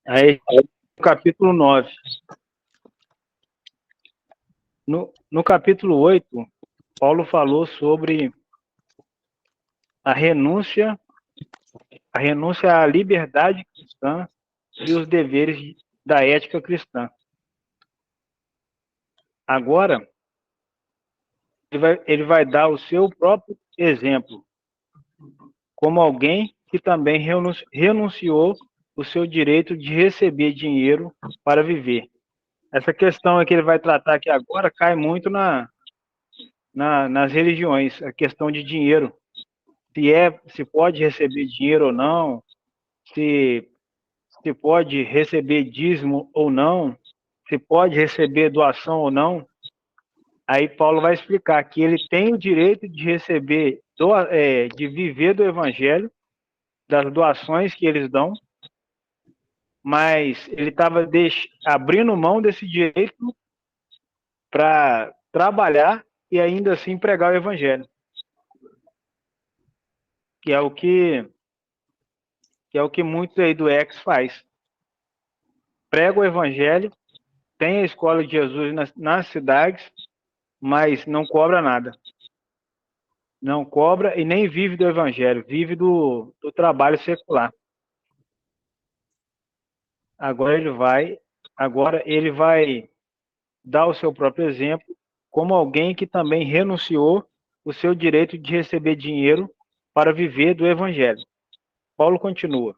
Aí, no capítulo 9. No capítulo 8, Paulo falou sobre a renúncia à liberdade cristã e os deveres da ética cristã. Agora, ele vai dar o seu próprio exemplo, como alguém que também renunciou o seu direito de receber dinheiro para viver. Essa questão que ele vai tratar aqui agora cai muito nas religiões, a questão de dinheiro. Se pode receber dinheiro ou não, se pode receber dízimo ou não, se pode receber doação ou não. Aí Paulo vai explicar que ele tem o direito de receber, de viver do evangelho, das doações que eles dão, mas ele estava abrindo mão desse direito para trabalhar e ainda assim pregar o evangelho, que é o que muitos aí do ex faz. Prega o evangelho, tem a escola de Jesus nas cidades, mas não cobra nada. Não cobra e nem vive do evangelho, vive do trabalho secular. Agora ele vai dar o seu próprio exemplo como alguém que também renunciou o seu direito de receber dinheiro para viver do evangelho. Paulo continua: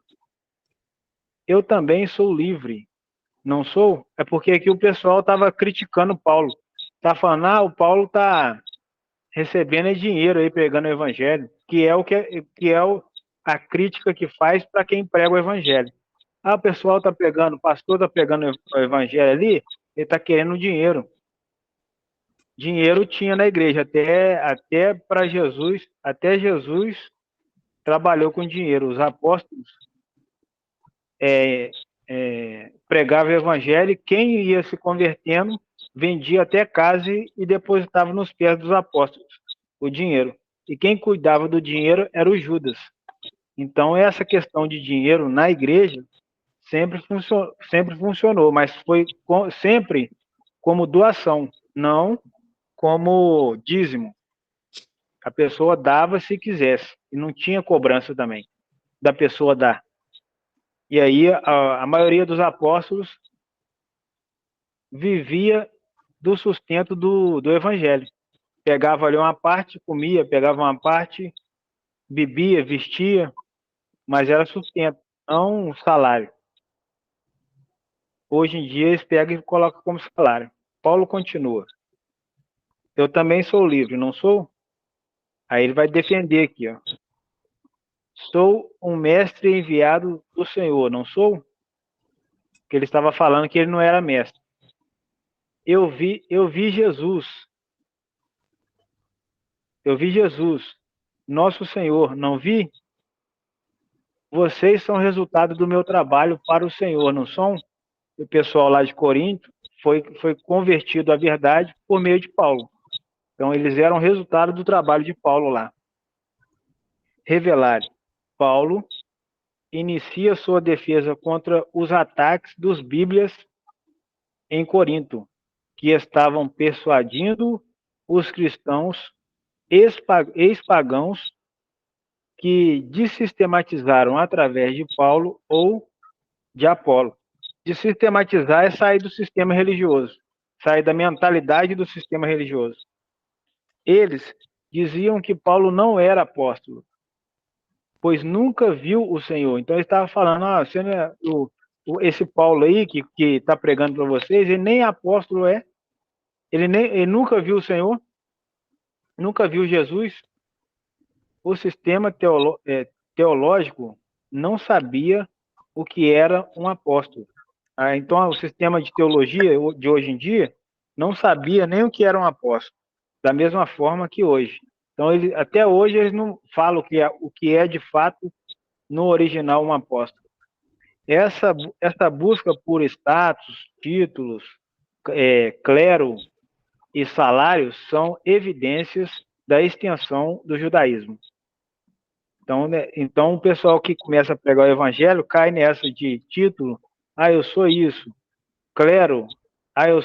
eu também sou livre, não sou? É porque aqui o pessoal estava criticando Paulo. Tá falando, o Paulo tá recebendo dinheiro aí pregando o evangelho, que é a crítica que faz para quem prega o evangelho. O pessoal tá pegando, o pastor tá pegando o evangelho ali, ele tá querendo dinheiro. Dinheiro tinha na igreja, até para Jesus, até Jesus trabalhou com dinheiro. Os apóstolos pregavam o evangelho, e quem ia se convertendo vendia até casa e depositava nos pés dos apóstolos o dinheiro. E quem cuidava do dinheiro era o Judas. Então, essa questão de dinheiro na igreja sempre funcionou, mas foi sempre como doação, não como dízimo. A pessoa dava se quisesse, e não tinha cobrança também da pessoa dar. E aí a maioria dos apóstolos vivia do sustento do evangelho. Pegava ali uma parte, comia, pegava uma parte, bebia, vestia, mas era sustento, não salário. Hoje em dia eles pegam e colocam como salário. Paulo continua: eu também sou livre, não sou? Aí ele vai defender aqui, ó. Sou um mestre enviado do Senhor, não sou? Que ele estava falando que ele não era mestre. Eu vi Jesus. Eu vi Jesus, nosso Senhor, não vi? Vocês são resultado do meu trabalho para o Senhor, não são? O pessoal lá de Corinto foi convertido à verdade por meio de Paulo. Então, eles eram resultado do trabalho de Paulo lá. Revelar. Paulo inicia sua defesa contra os ataques dos Bíblias em Corinto, que estavam persuadindo os cristãos ex-pagãos que dessistematizaram através de Paulo ou de Apolo. Dessistematizar é sair do sistema religioso, sair da mentalidade do sistema religioso. Eles diziam que Paulo não era apóstolo, pois nunca viu o Senhor. Então ele estava falando, você não é, esse Paulo aí que está pregando para vocês, ele nem apóstolo é, ele nunca viu o Senhor, nunca viu Jesus. O sistema teológico não sabia o que era um apóstolo. Então, o sistema de teologia de hoje em dia não sabia nem o que era um apóstolo, da mesma forma que hoje. Então, até hoje, eles não falam o que é de fato, no original, um apóstolo. Essa busca por status, títulos, clero e salários são evidências da extensão do judaísmo. Então, o pessoal que começa a pregar o evangelho cai nessa de título. eu sou isso, clero, eu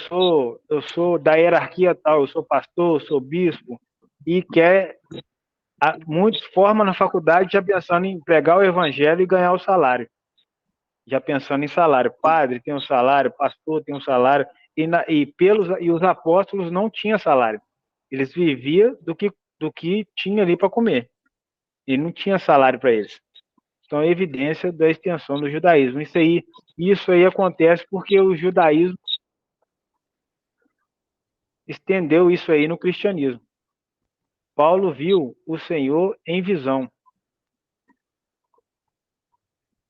sou da hierarquia tal, eu sou pastor, eu sou bispo, e muitos formam na faculdade já pensando em pregar o evangelho e ganhar o salário, já pensando em salário. Padre tem um salário, pastor tem um salário, e os apóstolos não tinham salário. Eles viviam do que tinha ali para comer. E não tinha salário para eles. Então, é evidência da extensão do judaísmo. Isso aí acontece porque o judaísmo estendeu isso aí no cristianismo. Paulo viu o Senhor em visão.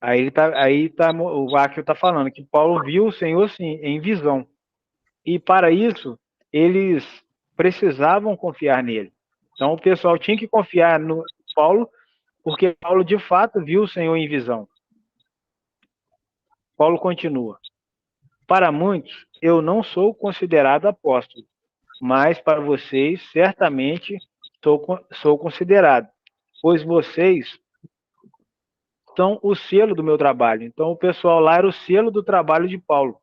O Áquio está falando que Paulo viu o Senhor, sim, em visão. E para isso, eles precisavam confiar nele. Então, o pessoal tinha que confiar no Paulo, porque Paulo, de fato, viu o Senhor em visão. Paulo continua. Para muitos, eu não sou considerado apóstolo, mas para vocês, certamente, sou considerado, pois vocês são o selo do meu trabalho. Então, o pessoal lá era o selo do trabalho de Paulo.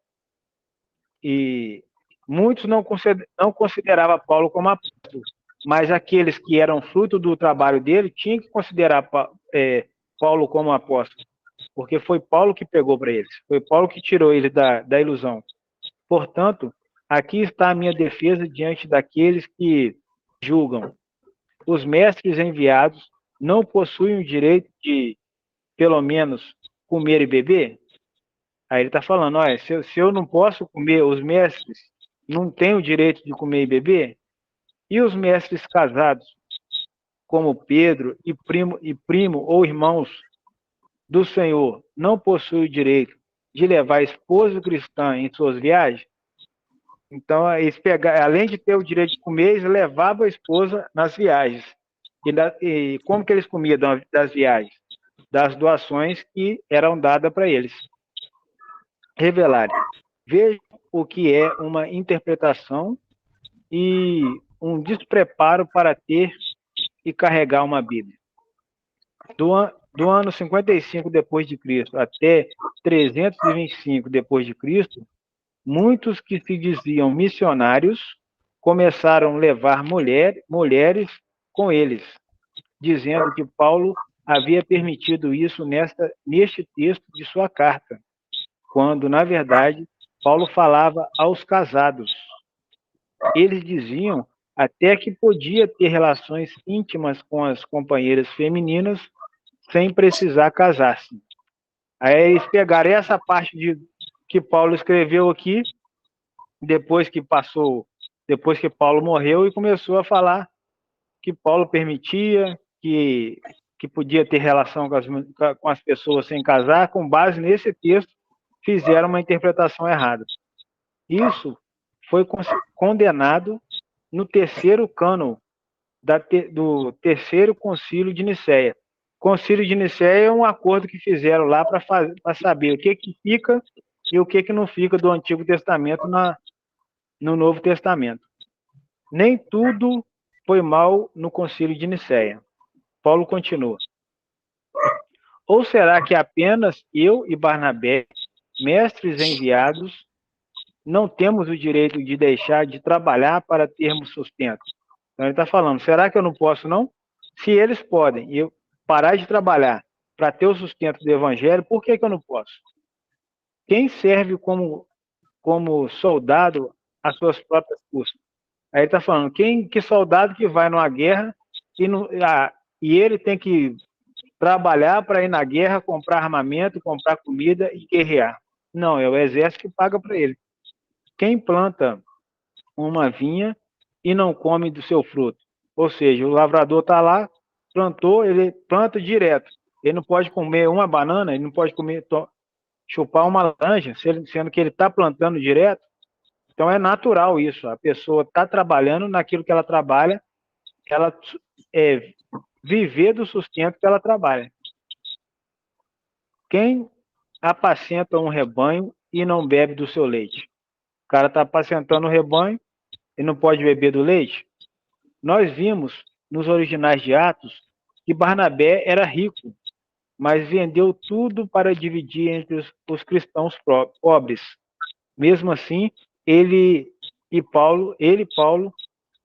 E muitos não consideravam Paulo como apóstolo, mas aqueles que eram fruto do trabalho dele tinham que considerar Paulo como apóstolo, porque foi Paulo que pegou para eles, foi Paulo que tirou eles da ilusão. Portanto, aqui está a minha defesa diante daqueles que julgam. Os mestres enviados não possuem o direito de, pelo menos, comer e beber? Aí ele está falando, olha, se eu não posso comer, os mestres não têm o direito de comer e beber? E os mestres casados, como Pedro e primo ou irmãos do Senhor, não possuem o direito de levar a esposa cristã em suas viagens? Então, além de ter o direito de comer, eles levavam a esposa nas viagens. E como que eles comiam das viagens? Das doações que eram dadas para eles. Revelar. Veja o que é uma interpretação e um despreparo para ter e carregar uma Bíblia. Do ano 55 depois de Cristo até 325 depois de Cristo, muitos que se diziam missionários começaram a levar mulheres com eles, dizendo que Paulo havia permitido isso neste texto de sua carta, quando, na verdade, Paulo falava aos casados. Eles diziam até que podia ter relações íntimas com as companheiras femininas sem precisar casar-se. Aí eles pegaram essa parte que Paulo escreveu aqui, depois que Paulo morreu, e começou a falar que Paulo permitia, que podia ter relação com as pessoas sem casar, com base nesse texto, fizeram uma interpretação errada. Isso foi condenado no terceiro cânon do terceiro concílio de Nicéia. Concílio de Nicéia é um acordo que fizeram lá para saber o que fica e o que não fica do Antigo Testamento no Novo Testamento. Nem tudo foi mal no Concílio de Nicéia. Paulo continua. Ou será que apenas eu e Barnabé, mestres enviados, não temos o direito de deixar de trabalhar para termos sustento? Então ele está falando, será que eu não posso não? Se eles podem, eu parar de trabalhar para ter o sustento do evangelho, por que eu não posso? Quem serve como soldado às suas próprias custas? Aí ele está falando, que soldado que vai numa guerra e ele tem que trabalhar para ir na guerra, comprar armamento, comprar comida e guerrear? Não, é o exército que paga para ele. Quem planta uma vinha e não come do seu fruto? Ou seja, o lavrador está lá, plantou, ele planta direto. Ele não pode comer uma banana, ele não pode chupar uma laranja, sendo que ele está plantando direto. Então é natural isso. A pessoa está trabalhando naquilo que ela trabalha, ela viver do sustento que ela trabalha. Quem apacenta um rebanho e não bebe do seu leite? O cara está apacentando o rebanho e não pode beber do leite? Nós vimos nos originais de Atos que Barnabé era rico, mas vendeu tudo para dividir entre os cristãos pobres. Mesmo assim, Paulo,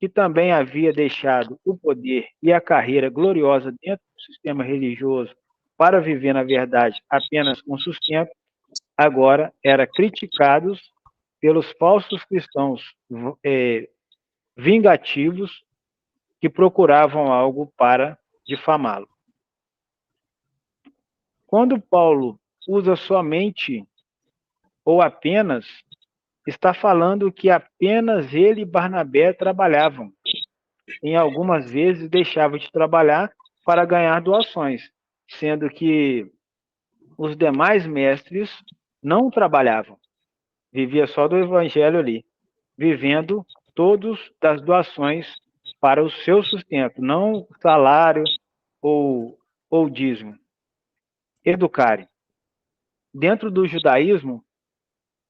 que também havia deixado o poder e a carreira gloriosa dentro do sistema religioso para viver, na verdade, apenas com sustento, agora era criticado pelos falsos cristãos vingativos que procuravam algo para difamá-lo. Quando Paulo usa somente ou apenas, está falando que apenas ele e Barnabé trabalhavam. Em algumas vezes deixava de trabalhar para ganhar doações, sendo que os demais mestres não trabalhavam. Vivia só do evangelho ali, vivendo todos das doações para o seu sustento, não salário ou dízimo. Educare. Dentro do judaísmo,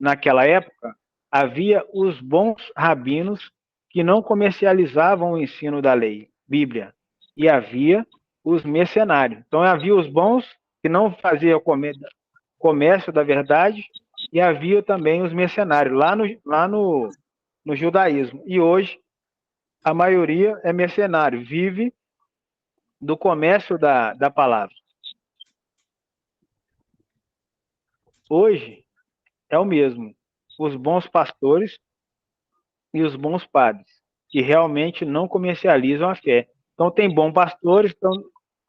naquela época, havia os bons rabinos que não comercializavam o ensino da lei, Bíblia, e havia os mercenários. Então, havia os bons que não faziam comércio da verdade, e havia também os mercenários, lá no judaísmo. E hoje, a maioria é mercenário, vive do comércio da palavra. Hoje, é o mesmo. Os bons pastores e os bons padres, que realmente não comercializam a fé. Então, tem bons pastores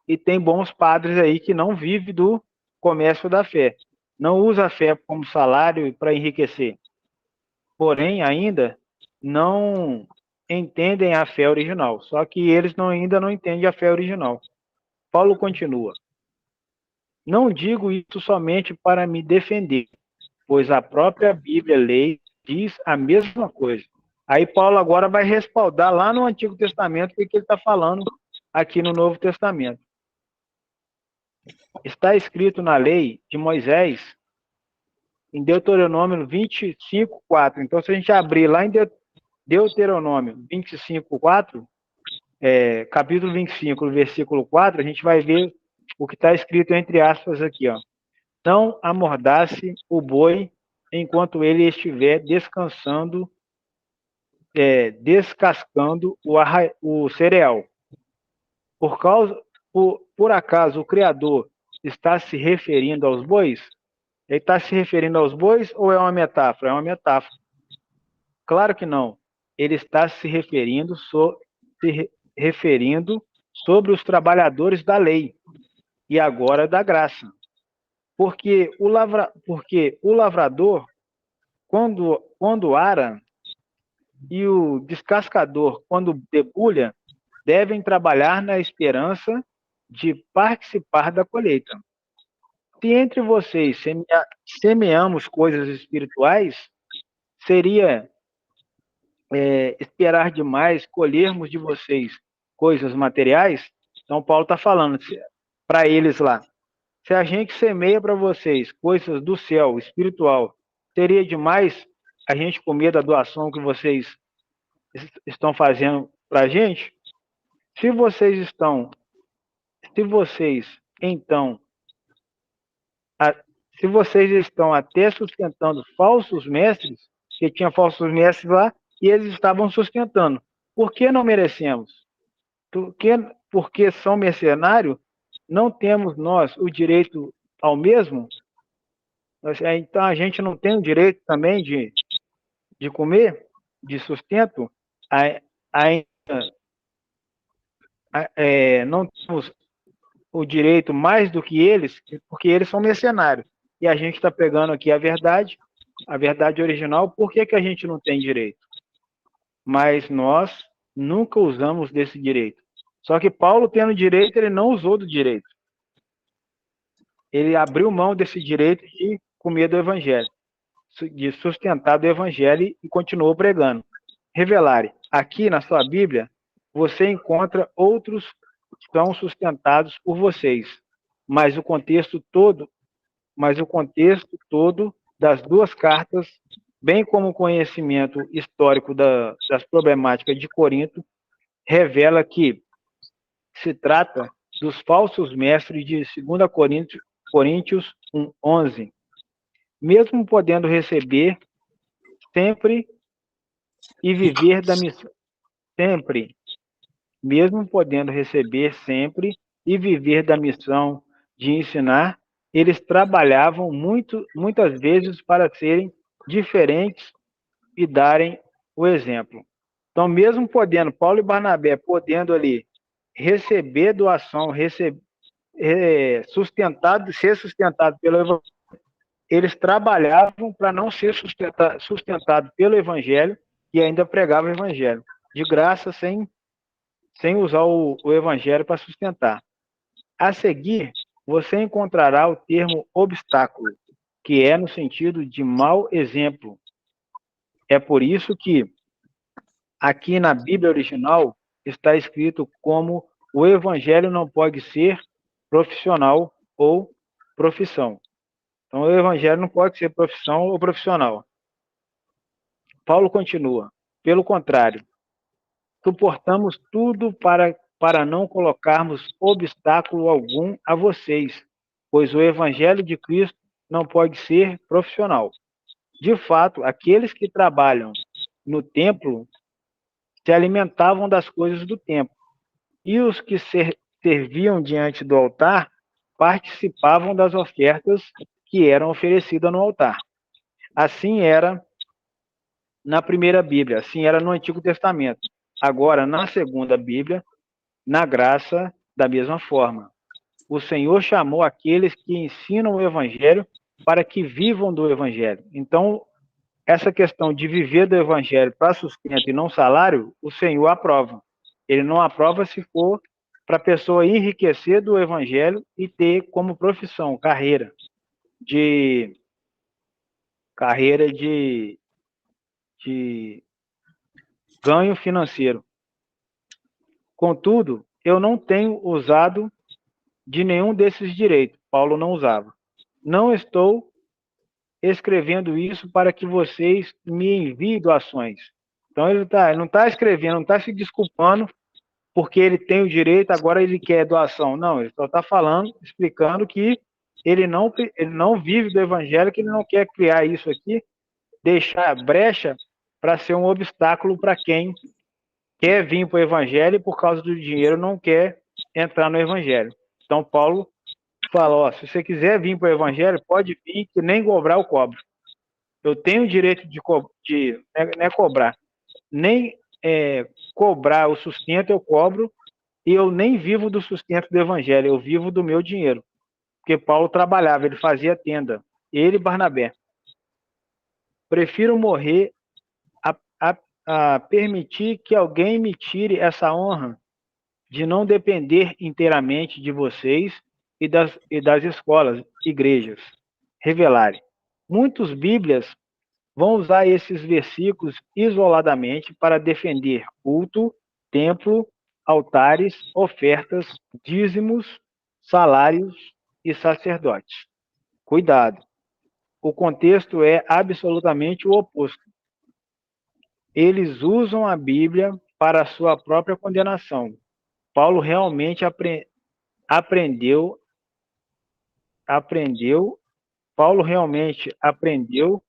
e tem bons padres aí que não vivem do comércio da fé. Não usa a fé como salário para enriquecer. Porém, ainda não entendem a fé original. Só que eles ainda não entendem a fé original. Paulo continua. Não digo isso somente para me defender, pois a própria Bíblia, lei, diz a mesma coisa. Aí Paulo agora vai respaldar lá no Antigo Testamento o que ele está falando aqui no Novo Testamento. Está escrito na lei de Moisés, em Deuteronômio 25, 4. Então, se a gente abrir lá em Deuteronômio 25, 4, capítulo 25, versículo 4, a gente vai ver o que está escrito entre aspas aqui, ó. Não amordace o boi enquanto ele estiver descansando, descascando o cereal. Por acaso o Criador está se referindo aos bois? Ele está se referindo aos bois ou é uma metáfora? É uma metáfora. Claro que não. Ele está se referindo sobre os trabalhadores da lei e agora da graça. Porque o lavrador, quando ara, e o descascador, quando debulha, devem trabalhar na esperança de participar da colheita. Se entre vocês semeamos coisas espirituais, seria esperar demais colhermos de vocês coisas materiais? Então, Paulo está falando para eles lá. Se a gente semeia para vocês coisas do céu, espiritual, seria demais a gente comer da doação que vocês estão fazendo para a gente? Se vocês estão até sustentando falsos mestres, que tinha falsos mestres lá, e eles estavam sustentando, por que não merecemos? Porque são mercenários, não temos nós o direito ao mesmo? Então a gente não tem o direito também de comer, de sustento? Não temos o direito mais do que eles, porque eles são mercenários. E a gente está pegando aqui a verdade original, por que a gente não tem direito? Mas nós nunca usamos desse direito. Só que Paulo, tendo direito, ele não usou do direito. Ele abriu mão desse direito de comer do evangelho, de sustentar do evangelho e continuou pregando. Revelare. Aqui na sua Bíblia, você encontra outros que são sustentados por vocês, mas o contexto todo das duas cartas, bem como o conhecimento histórico das problemáticas de Corinto, revela que se trata dos falsos mestres de 2 Coríntios 1:11. Mesmo podendo receber sempre e viver da missão sempre, mesmo podendo receber sempre e viver da missão de ensinar, eles trabalhavam muitas vezes para serem diferentes e darem o exemplo. Então, mesmo podendo, Paulo e Barnabé podendo ali receber doação, ser sustentado pelo Evangelho, eles trabalhavam para não ser sustentado pelo Evangelho e ainda pregava o Evangelho, de graça, sem usar o Evangelho para sustentar. A seguir, você encontrará o termo obstáculo, que é no sentido de mau exemplo. É por isso que aqui na Bíblia original está escrito como o Evangelho não pode ser profissional ou profissão. Então, o Evangelho não pode ser profissão ou profissional. Paulo continua. Pelo contrário, suportamos tudo para não colocarmos obstáculo algum a vocês, pois o Evangelho de Cristo não pode ser profissional. De fato, aqueles que trabalham no templo se alimentavam das coisas do templo, e os que serviam diante do altar participavam das ofertas que eram oferecidas no altar. Assim era na primeira Bíblia, assim era no Antigo Testamento. Agora, na segunda Bíblia, na graça, da mesma forma. O Senhor chamou aqueles que ensinam o Evangelho para que vivam do Evangelho. Então, essa questão de viver do Evangelho para sustento e não salário, o Senhor aprova. Ele não aprova se for para a pessoa enriquecer do Evangelho e ter como profissão, de ganho financeiro. Contudo, eu não tenho usado de nenhum desses direitos. Paulo não usava. Não estou escrevendo isso para que vocês me enviem doações. Então ele não está escrevendo, não está se desculpando porque ele tem o direito, agora ele quer doação. Não, ele só está falando, explicando que ele não vive do evangelho, que ele não quer criar isso aqui, deixar brecha para ser um obstáculo para quem quer vir para o evangelho e por causa do dinheiro não quer entrar no evangelho. Então Paulo fala, ó, se você quiser vir para o evangelho, pode vir, que nem cobrar eu cobro. Eu tenho o direito de não é cobrar, nem cobrar o sustento eu cobro, e eu nem vivo do sustento do evangelho, eu vivo do meu dinheiro. Porque Paulo trabalhava, ele fazia tenda, ele e Barnabé. Prefiro morrer a permitir que alguém me tire essa honra de não depender inteiramente de vocês e das escolas, igrejas, revelarem. Muitos bíblias vão usar esses versículos isoladamente para defender culto, templo, altares, ofertas, dízimos, salários e sacerdotes. Cuidado. O contexto é absolutamente o oposto. Eles usam a Bíblia para a sua própria condenação. Paulo realmente aprendeu, Paulo realmente aprendeu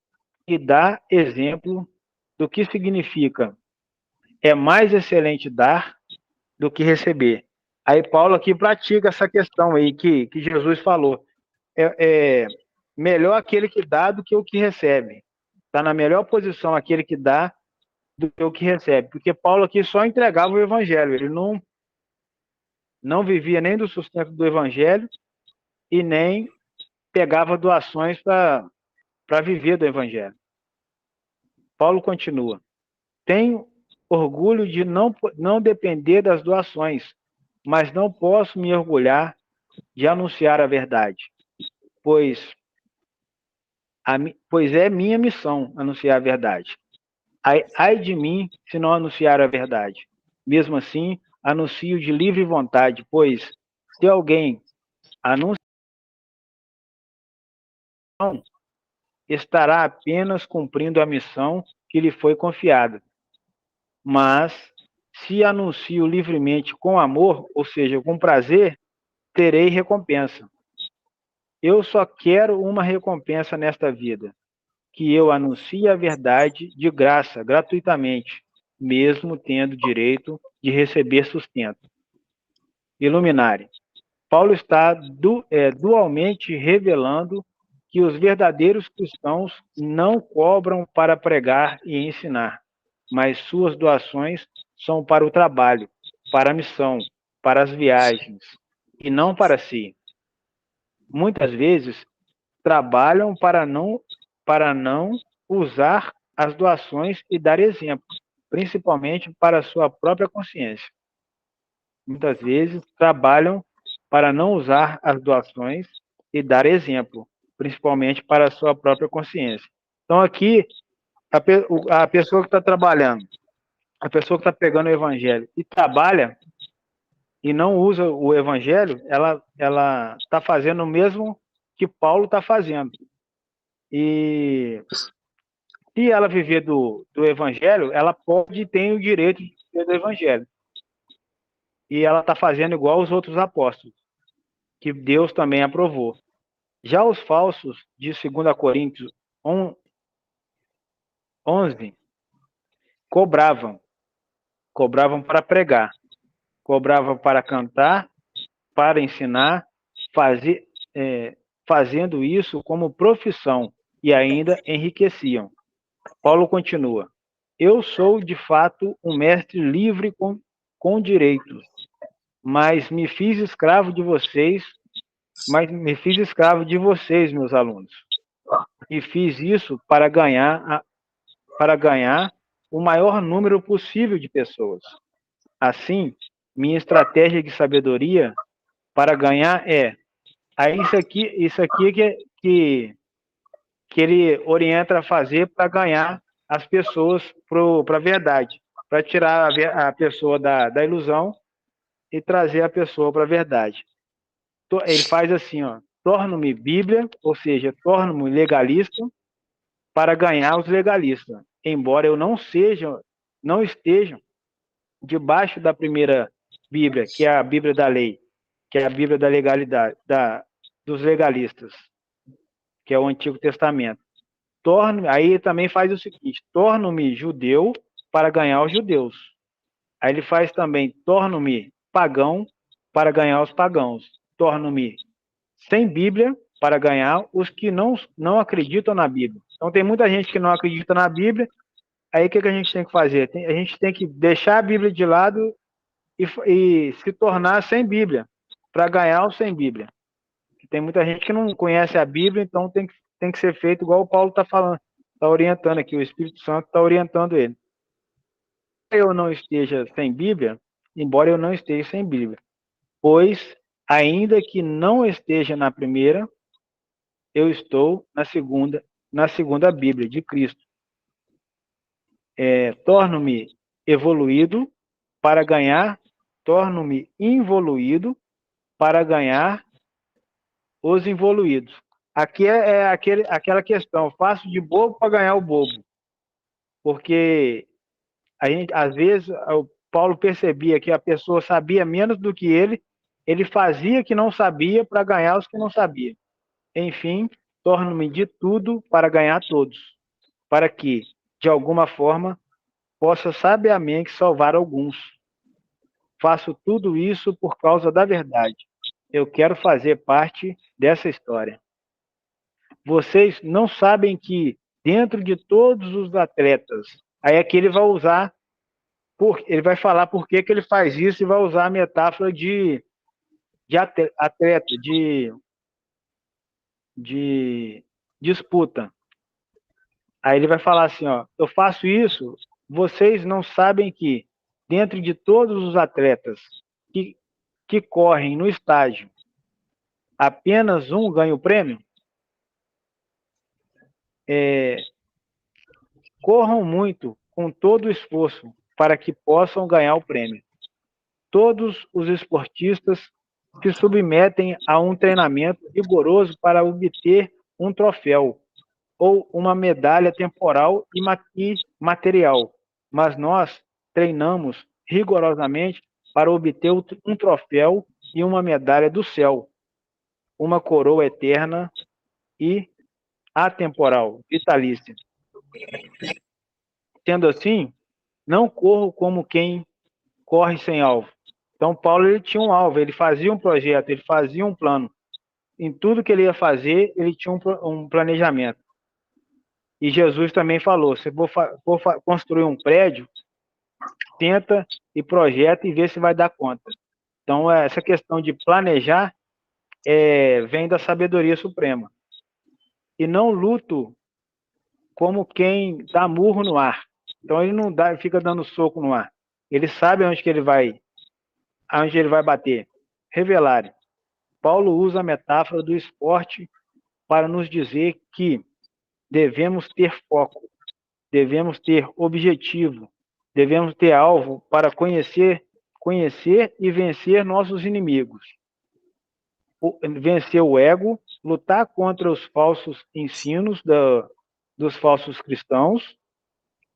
e dá exemplo do que significa. É mais excelente dar do que receber. Aí Paulo aqui pratica essa questão aí que Jesus falou. É melhor aquele que dá do que o que recebe. Está na melhor posição aquele que dá do que o que recebe. Porque Paulo aqui só entregava o evangelho. Ele não vivia nem do sustento do evangelho e nem pegava doações para viver do evangelho. Paulo continua. Tenho orgulho de não depender das doações, mas não posso me orgulhar de anunciar a verdade, pois é minha missão anunciar a verdade. Ai de mim se não anunciar a verdade. Mesmo assim, anuncio de livre vontade, pois se alguém anunciar, estará apenas cumprindo a missão que lhe foi confiada. Mas, se anuncio livremente com amor, ou seja, com prazer, terei recompensa. Eu só quero uma recompensa nesta vida, que eu anuncie a verdade de graça, gratuitamente, mesmo tendo direito de receber sustento. Iluminare. Paulo está dualmente revelando que os verdadeiros cristãos não cobram para pregar e ensinar, mas suas doações são para o trabalho, para a missão, para as viagens, e não para si. Muitas vezes, trabalham para não usar as doações e dar exemplo, principalmente para a sua própria consciência. Muitas vezes, trabalham para não usar as doações e dar exemplo, principalmente para a sua própria consciência. Então, aqui, a pessoa que está trabalhando, a pessoa que está pegando o evangelho e trabalha e não usa o evangelho, ela está fazendo o mesmo que Paulo está fazendo. E se ela viver do evangelho, ela pode e tem o direito de viver do evangelho. E ela está fazendo igual os outros apóstolos, que Deus também aprovou. Já os falsos, de 2 Coríntios 11, cobravam para pregar, cobravam para cantar, para ensinar, fazendo isso como profissão e ainda enriqueciam. Paulo continua: eu sou de fato um mestre livre com direitos, mas me fiz escravo de vocês, meus alunos. E fiz isso para ganhar o maior número possível de pessoas. Assim, minha estratégia de sabedoria para ganhar isso aqui que ele orienta a fazer para ganhar as pessoas para a verdade, para tirar a pessoa da ilusão e trazer a pessoa para a verdade. Ele faz assim, ó, torno-me Bíblia, ou seja, torno-me legalista para ganhar os legalistas, embora eu não esteja debaixo da primeira Bíblia, que é a Bíblia da lei, que é a Bíblia da legalidade, dos legalistas, que é o Antigo Testamento. Aí também faz o seguinte: torno-me judeu para ganhar os judeus. Aí ele faz também: torno-me pagão para ganhar os pagãos. Torno-me sem Bíblia para ganhar os que não acreditam na Bíblia. Então tem muita gente que não acredita na Bíblia. Aí o que a gente tem que fazer? A gente tem que deixar a Bíblia de lado e se tornar sem Bíblia, para ganhar o sem Bíblia. Tem muita gente que não conhece a Bíblia, então tem que ser feito igual o Paulo está falando, está orientando aqui, o Espírito Santo está orientando ele. Eu não esteja sem Bíblia, embora eu não esteja sem Bíblia, pois, ainda que não esteja na primeira, eu estou na segunda Bíblia de Cristo. Torno-me evoluído para ganhar, torno-me involuído para ganhar os involuídos. Aqui aquela questão, faço de bobo para ganhar o bobo. Porque às vezes, o Paulo percebia que a pessoa sabia menos do que ele fazia que não sabia para ganhar os que não sabiam. Enfim, torno-me de tudo para ganhar todos, para que, de alguma forma, possa sabiamente salvar alguns. Faço tudo isso por causa da verdade. Eu quero fazer parte dessa história. Vocês não sabem que dentro de todos os atletas, aí aqui ele vai usar, ele vai falar por que ele faz isso e vai usar a metáfora de atleta, de disputa. Aí ele vai falar assim, ó, eu faço isso, vocês não sabem que dentro de todos os atletas que correm no estágio, apenas um ganha o prêmio? Corram muito, com todo o esforço, para que possam ganhar o prêmio. Todos os esportistas se submetem a um treinamento rigoroso para obter um troféu ou uma medalha temporal e material, mas nós treinamos rigorosamente para obter um troféu e uma medalha do céu, uma coroa eterna e atemporal, vitalícia. Sendo assim, não corro como quem corre sem alvo. Então, Paulo ele tinha um alvo, ele fazia um projeto, ele fazia um plano. Em tudo que ele ia fazer, ele tinha um planejamento. E Jesus também falou: se for construir um prédio, tenta e projeta e vê se vai dar conta. Então, essa questão de planejar vem da sabedoria suprema. E não luto como quem dá murro no ar. Então, ele não fica dando soco no ar. Ele sabe aonde ele vai bater. Revelar. Paulo usa a metáfora do esporte para nos dizer que devemos ter foco, devemos ter objetivo, devemos ter alvo para conhecer e vencer nossos inimigos. Vencer o ego, lutar contra os falsos ensinos dos falsos cristãos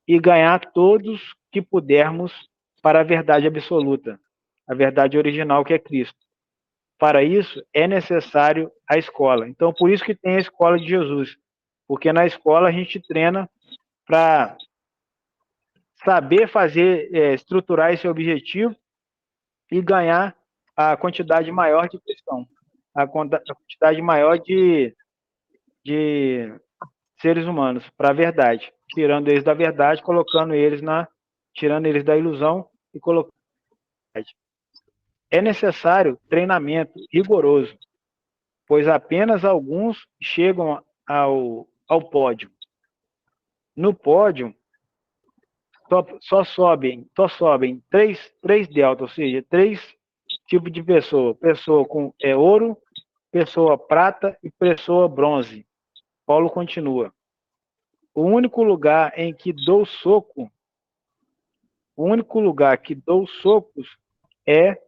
e ganhar todos que pudermos para a verdade absoluta, a verdade original que é Cristo. Para isso, é necessário a escola. Então, por isso que tem a escola de Jesus. Porque na escola a gente treina para saber fazer, estruturar esse objetivo e ganhar a quantidade maior de cristãos, a quantidade maior de seres humanos para a verdade, tirando eles da verdade, tirando eles da ilusão e colocando na verdade. É necessário treinamento rigoroso, pois apenas alguns chegam ao pódio. No pódio, só sobem três deltas, ou seja, três tipos de pessoa. Pessoa com ouro, pessoa prata e pessoa bronze. Paulo continua. O único lugar que dou socos é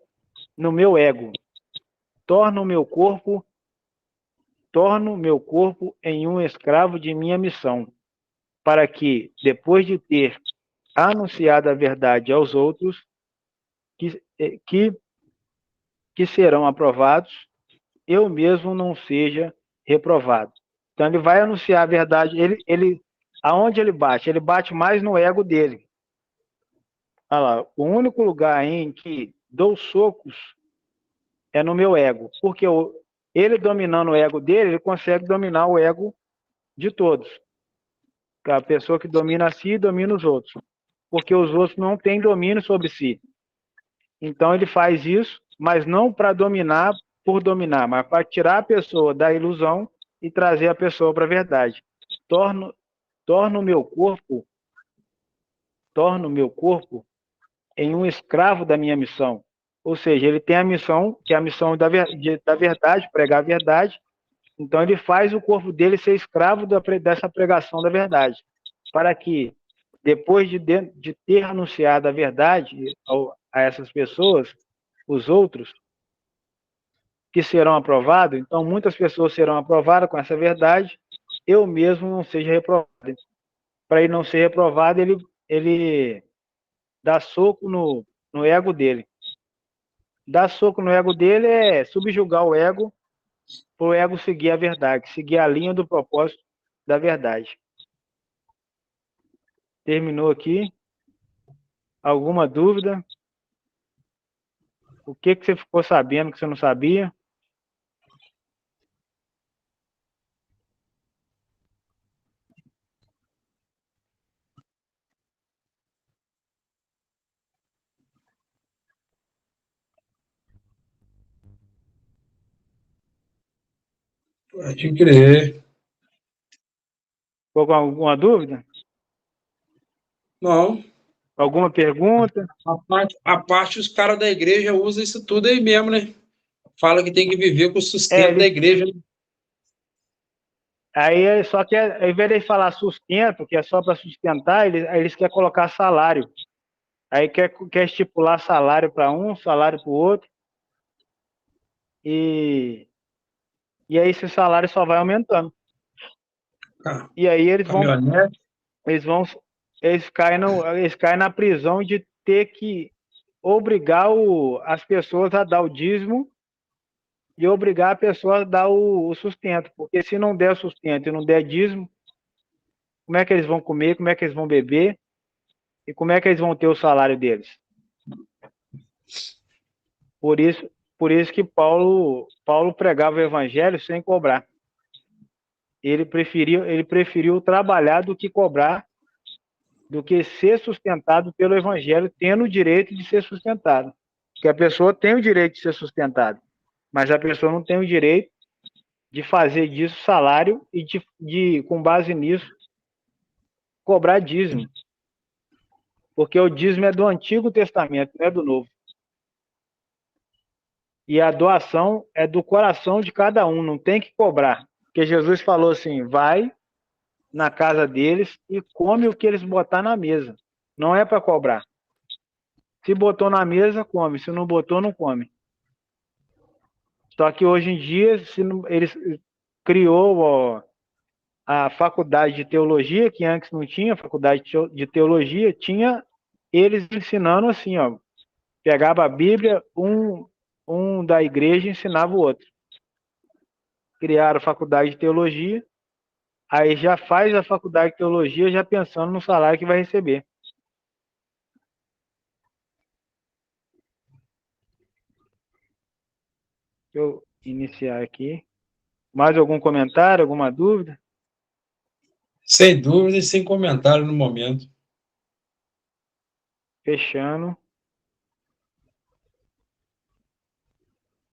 no meu ego. Torno o meu corpo em um escravo de minha missão, para que, depois de ter anunciado a verdade aos outros, que serão aprovados, eu mesmo não seja reprovado. Então ele vai anunciar a verdade, aonde ele bate? Ele bate mais no ego dele. Olha lá, o único lugar em que dou socos é no meu ego, porque ele dominando o ego dele, ele consegue dominar o ego de todos. A pessoa que domina a si, domina os outros, porque os outros não têm domínio sobre si. Então ele faz isso, mas não para dominar por dominar, mas para tirar a pessoa da ilusão e trazer a pessoa para a verdade. Torno o meu corpo em um escravo da minha missão. Ou seja, ele tem a missão, que é a missão da verdade, pregar a verdade. Então ele faz o corpo dele ser escravo dessa pregação da verdade, para que, depois de ter anunciado a verdade a essas pessoas, os outros que serão aprovados, então muitas pessoas serão aprovadas com essa verdade, eu mesmo não seja reprovado. Para ele não ser reprovado, ele dá soco no ego dele. Dar soco no ego dele é subjugar o ego, para o ego seguir a verdade, seguir a linha do propósito da verdade. Terminou aqui. Alguma dúvida? O que você ficou sabendo que você não sabia? Pode crer. Ficou com alguma dúvida? Não. Alguma pergunta? A parte os caras da igreja usam isso tudo aí mesmo, né? Fala que tem que viver com o sustento da igreja. Né? Aí, só que, ao invés de falar sustento, que é só para sustentar, eles querem colocar salário. Aí quer estipular salário para um, salário para o outro. E aí esse salário só vai aumentando. E aí eles caem na prisão de ter que obrigar as pessoas a dar o dízimo e obrigar a pessoa a dar o sustento, porque se não der sustento e não der dízimo, como é que eles vão comer, como é que eles vão beber e como é que eles vão ter o salário deles? Por isso que Paulo pregava o evangelho sem cobrar. Ele preferiu trabalhar do que cobrar, do que ser sustentado pelo evangelho, tendo o direito de ser sustentado. Porque a pessoa tem o direito de ser sustentada, mas a pessoa não tem o direito de fazer disso salário e com base nisso, cobrar dízimo. Porque o dízimo é do Antigo Testamento, não é do Novo. E a doação é do coração de cada um, não tem que cobrar. Porque Jesus falou assim, vai na casa deles e come o que eles botar na mesa. Não é para cobrar. Se botou na mesa, come. Se não botou, não come. Só que hoje em dia, eles criou a faculdade de teologia, que antes não tinha faculdade de teologia, tinha eles ensinando assim, ó, pegava a Bíblia, um da igreja ensinava o outro. Criaram a faculdade de teologia, aí já faz a faculdade de teologia já pensando no salário que vai receber. Deixa eu iniciar aqui. Mais algum comentário, alguma dúvida? Sem dúvida e sem comentário no momento. Fechando.